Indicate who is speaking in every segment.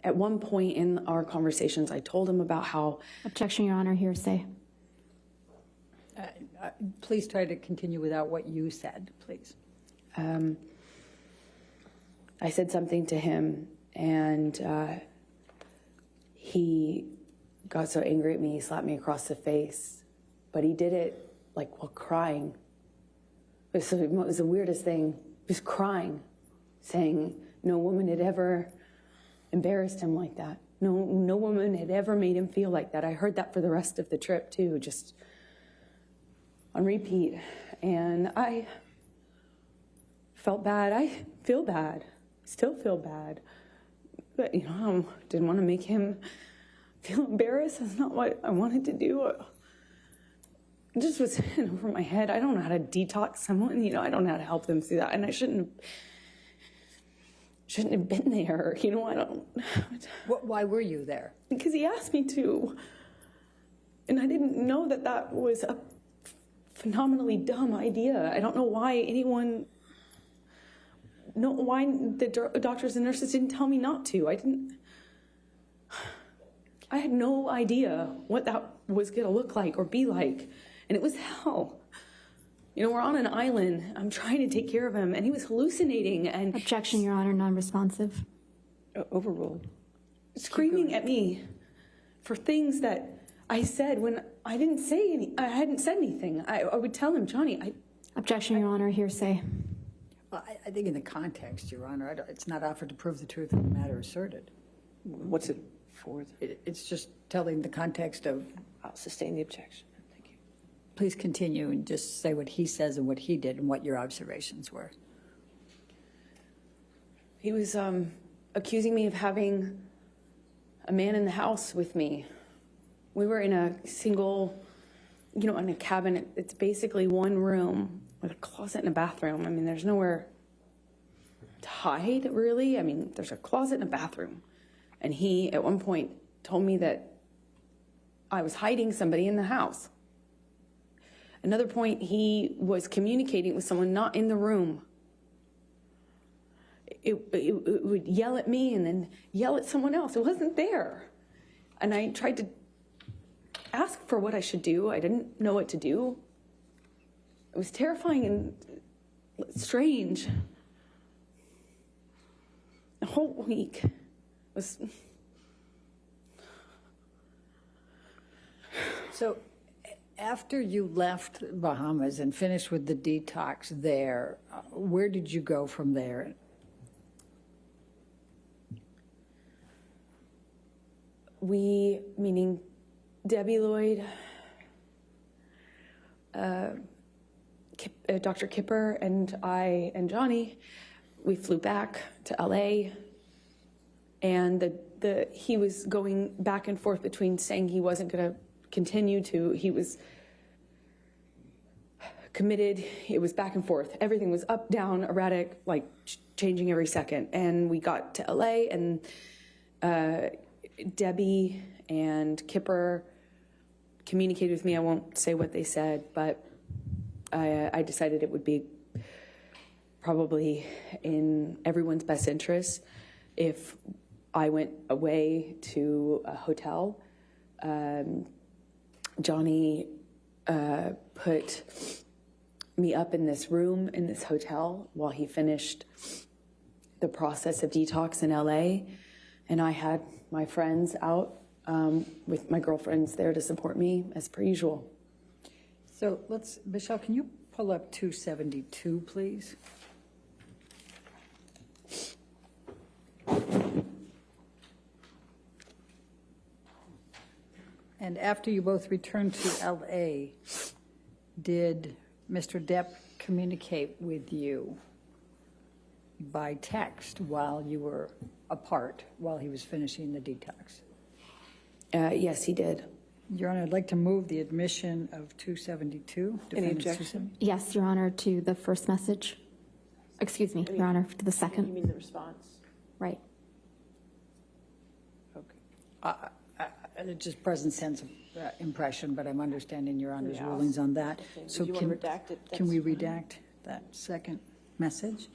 Speaker 1: At one point in our conversations, I told him about how...
Speaker 2: Objection, Your Honor, hearsay.
Speaker 3: Please try to continue without what you said, please.
Speaker 1: I said something to him, and he got so angry at me, he slapped me across the face. But he did it, like, while crying. It was the weirdest thing. He was crying, saying no woman had ever embarrassed him like that. No woman had ever made him feel like that. I heard that for the rest of the trip, too, just on repeat. And I felt bad. I feel bad. Still feel bad. But, you know, I didn't want to make him feel embarrassed. That's not what I wanted to do. It just was in over my head. I don't know how to detox someone. You know, I don't know how to help them through that. And I shouldn't have been there. You know, I don't.
Speaker 3: Why were you there?
Speaker 1: Because he asked me to. And I didn't know that that was a phenomenally dumb idea. I don't know why why the doctors and nurses didn't tell me not to. I had no idea what that was going to look like or be like. And it was hell. You know, we're on an island. I'm trying to take care of him, and he was hallucinating and...
Speaker 2: Objection, Your Honor, non-responsive.
Speaker 1: Overruled. Screaming at me for things that I said when I didn't say I hadn't said anything. I would tell him, Johnny,
Speaker 2: Objection, Your Honor, hearsay.
Speaker 3: Well, I think in the context, Your Honor, it's not offered to prove the truth of the matter asserted.
Speaker 4: What's it for?
Speaker 3: It's just telling the context of...
Speaker 4: I'll sustain the objection. Thank you.
Speaker 3: Please continue and just say what he says and what he did and what your observations were.
Speaker 1: he was accusing me of having a man in the house with me. We were in a single, you know, in a cabin. It's basically one room with a closet and a bathroom. I mean, there's nowhere to hide, really. I mean, there's a closet and a bathroom. And he, at one point, told me that I was hiding somebody in the house. Another point, he was communicating with someone not in the room. It would yell at me and then yell at someone else. It wasn't there. And I tried to ask for what I should do. I didn't know what to do. It was terrifying and strange. The whole week was...
Speaker 3: So after you left Bahamas and finished with the detox there, where did you go from there?
Speaker 1: We, meaning Debbie Lloyd, Dr. Kipper, and I and Johnny, we flew back to LA, and he was going back and forth between saying he wasn't going to continue to, he was committed. It was back and forth. Everything was up, down, erratic, like changing every second. And we got to LA, and Debbie and Kipper communicated with me. I won't say what they said, but I decided it would be probably in everyone's best interest if I went away to a hotel. Johnny put me up in this room in this hotel while he finished the process of detox in LA, and I had my friends out with my girlfriends there to support me as per usual.
Speaker 3: So Michelle, can you pull up 272, please? And after you both returned to LA, did Mr. Depp communicate with you by text while you were apart, while he was finishing the detox?
Speaker 1: Yes, he did.
Speaker 3: Your Honor, I'd like to move the admission of 272.
Speaker 4: Any objection?
Speaker 2: Yes, Your Honor, to the first message. Excuse me, Your Honor, to the second.
Speaker 4: You mean the response?
Speaker 2: Right.
Speaker 3: Okay. Just present sense of impression, but I'm understanding Your Honor's rulings on that. So
Speaker 4: you want to redact it?
Speaker 3: Can we redact that second message?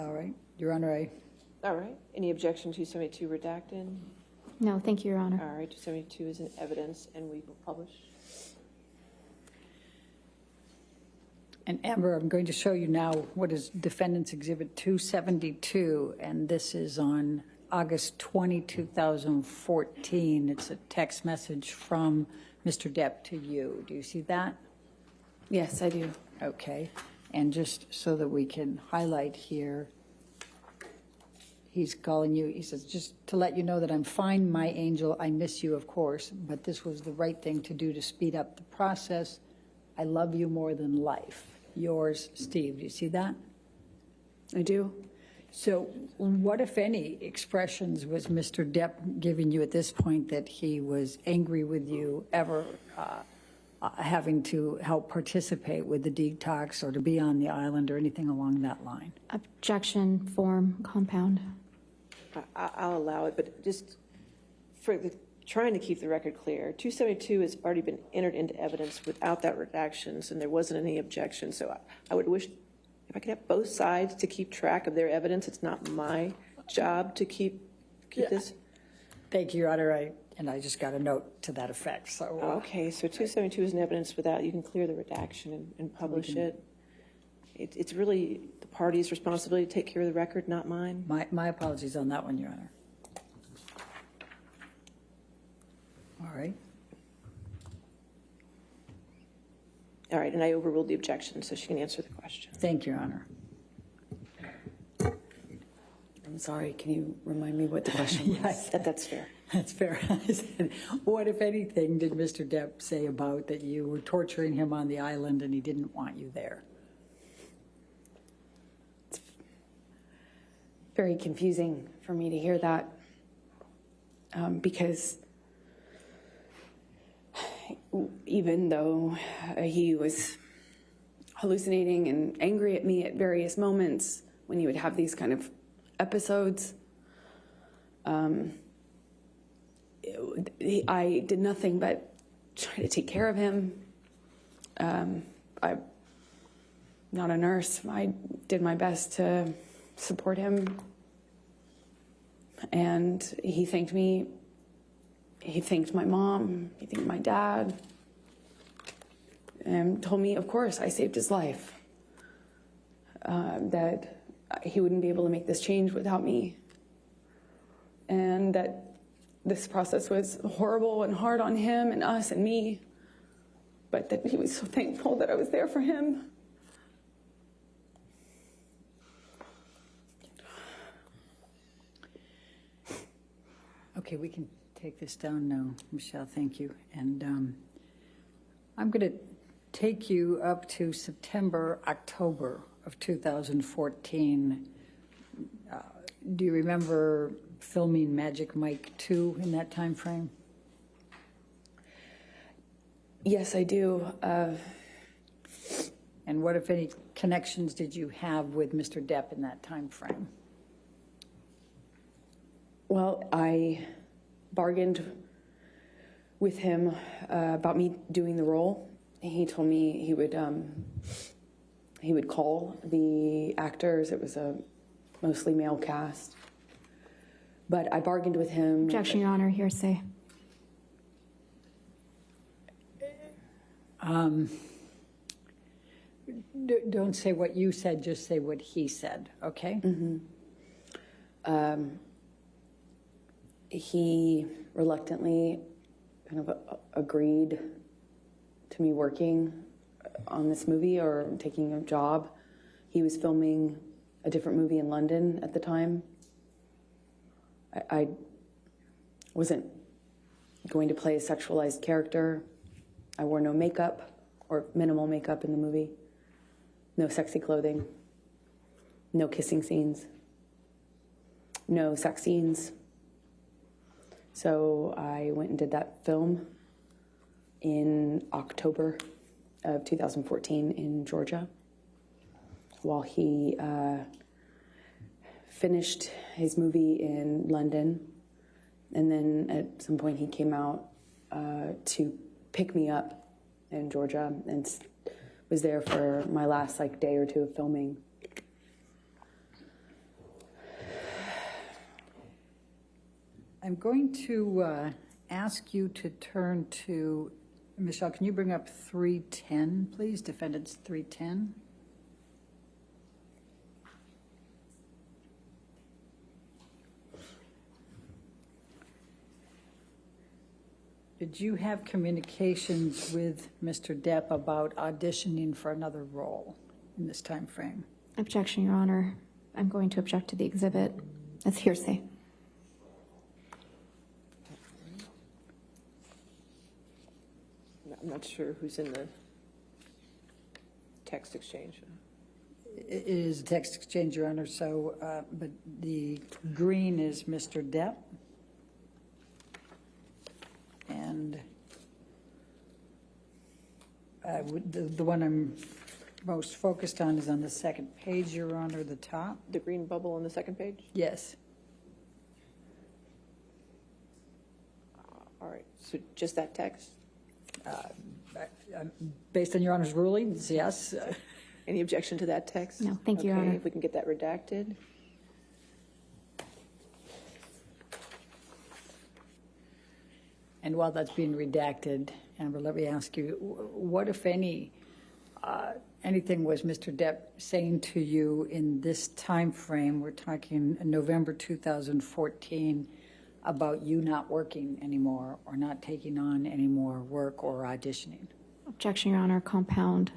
Speaker 3: All right. Your Honor,
Speaker 4: All right. Any objection to 272 redacted?
Speaker 2: No, thank you, Your Honor.
Speaker 4: All right, 272 is in evidence, and we will publish.
Speaker 3: and Amber, I'm going to show you now what is Defendant's Exhibit 272, and this is on August 20, 2014. It's a text message from Mr. Depp to you. Do you see that?
Speaker 1: Yes, I do.
Speaker 3: Okay. And just so that we can highlight here, he's calling you, he says, just to let you know that I'm fine, my angel. I miss you, of course, but this was the right thing to do to speed up the process. I love you more than life. Yours, Steve. Do you see that?
Speaker 1: I do.
Speaker 3: So what, if any, expressions was Mr. Depp giving you at this point that he was angry with you, ever having to help participate with the detox or to be on the island or anything along that line?
Speaker 2: Objection, form, compound.
Speaker 4: I'll allow it, but just for trying to keep the record clear, 272 has already been entered into evidence without that redactions, and there wasn't any objection. So I would wish if I could have both sides to keep track of their evidence. It's not my job to keep this.
Speaker 3: Thank you, Your Honor. And I just got a note to that effect. So
Speaker 4: Okay, so 272 is in evidence without, you can clear the redaction and publish it. It's really the party's responsibility to take care of the record, not mine.
Speaker 3: my apologies on that one, Your Honor. All right.
Speaker 4: All right, and I overruled the objection, so she can answer the question.
Speaker 3: Thank you, Your Honor.
Speaker 1: I'm sorry, can you remind me what the question was?
Speaker 3: Yes,
Speaker 4: That's fair.
Speaker 3: that's fair. I said, what, if anything, did Mr. Depp say about that you were torturing him on the island and he didn't want you there?
Speaker 1: Very confusing for me to hear that because even though he was hallucinating and angry at me at various moments when he would have these kind of episodes, I did nothing but try to take care of him. I'm not a nurse. I did my best to support him. And he thanked me. He thanked my mom. He thanked my dad. And told me, of course, I saved his life. That he wouldn't be able to make this change without me. And that this process was horrible and hard on him and us and me. But that he was so thankful that I was there for him.
Speaker 3: Okay, we can take this down now, Michelle. Thank you. And I'm going to take you up to September, October of 2014. Do you remember filming Magic Mike 2 in that time frame?
Speaker 1: Yes, I do.
Speaker 3: And what, if any, connections did you have with Mr. Depp in that time frame?
Speaker 1: Well, I bargained with him about me doing the role. He told me he would call the actors. It was a mostly male cast. But I bargained with him.
Speaker 2: Objection, Your Honor, hearsay.
Speaker 3: Don't say what you said, just say what he said, okay?
Speaker 1: Mm-hmm. He reluctantly kind of agreed to me working on this movie or taking a job. He was filming a different movie in London at the time. I wasn't going to play a sexualized character. I wore no makeup or minimal makeup in the movie. No sexy clothing. No kissing scenes. No sex scenes. So I went and did that film in October of 2014 in Georgia while he finished his movie in London. And then at some point he came out to pick me up in Georgia and was there for my last day or two of filming.
Speaker 3: I'm going to ask you to turn to, Michelle, can you bring up 310, please? Defendants 310. Did you have communications with Mr. Depp about auditioning for another role in this time frame?
Speaker 2: Objection, Your Honor. I'm going to object to the exhibit. That's hearsay.
Speaker 4: I'm not sure who's in the text exchange.
Speaker 3: It is a text exchange, Your Honor, so, but the green is Mr. Depp. And the one I'm most focused on is on the second page, Your Honor, the top.
Speaker 4: The green bubble on the second page?
Speaker 3: Yes.
Speaker 4: All right, so just that text?
Speaker 3: Based on Your Honor's rulings, yes.
Speaker 4: Any objection to that text?
Speaker 2: No, thank you, Your
Speaker 4: Okay,
Speaker 2: Honor.
Speaker 4: if we can get that redacted.
Speaker 3: And while that's being redacted, Amber, let me ask you, what, if any, anything was Mr. Depp saying to you in this time frame, we're talking November 2014, about you not working anymore or not taking on any more work or auditioning?
Speaker 2: Objection, Your Honor. Compound.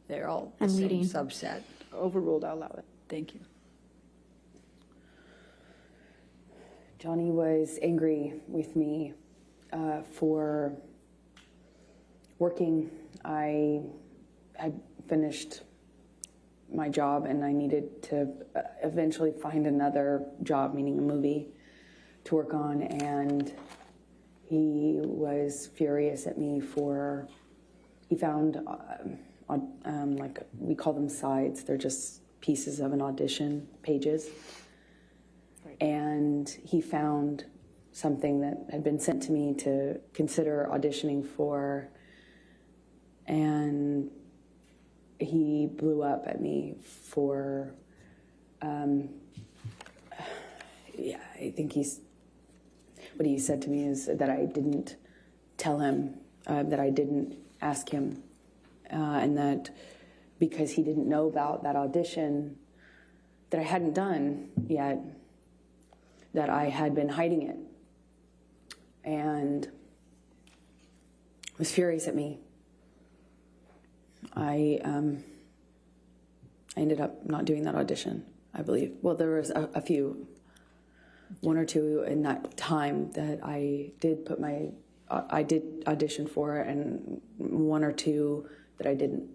Speaker 3: They're all the
Speaker 2: And
Speaker 3: same
Speaker 2: leading.
Speaker 3: subset.
Speaker 4: Overruled, I'll allow it.
Speaker 3: Thank you.
Speaker 1: Johnny was angry with me for working. I had finished my job and I needed to eventually find another job, meaning a movie, to work on, and he was furious at me for, he found, like, we call them sides, they're just pieces of an audition, pages. Right. And he found something that had been sent to me to consider auditioning for, and he blew up at me for, yeah, I think what he said to me is that I didn't tell him, that I didn't ask him, and that because he didn't know about that audition that I hadn't done yet, that I had been hiding it, and was furious at me. I ended up not doing that audition, I believe. Well, there was a few, one or two in that time that I did put I did audition for, and one or two that I didn't.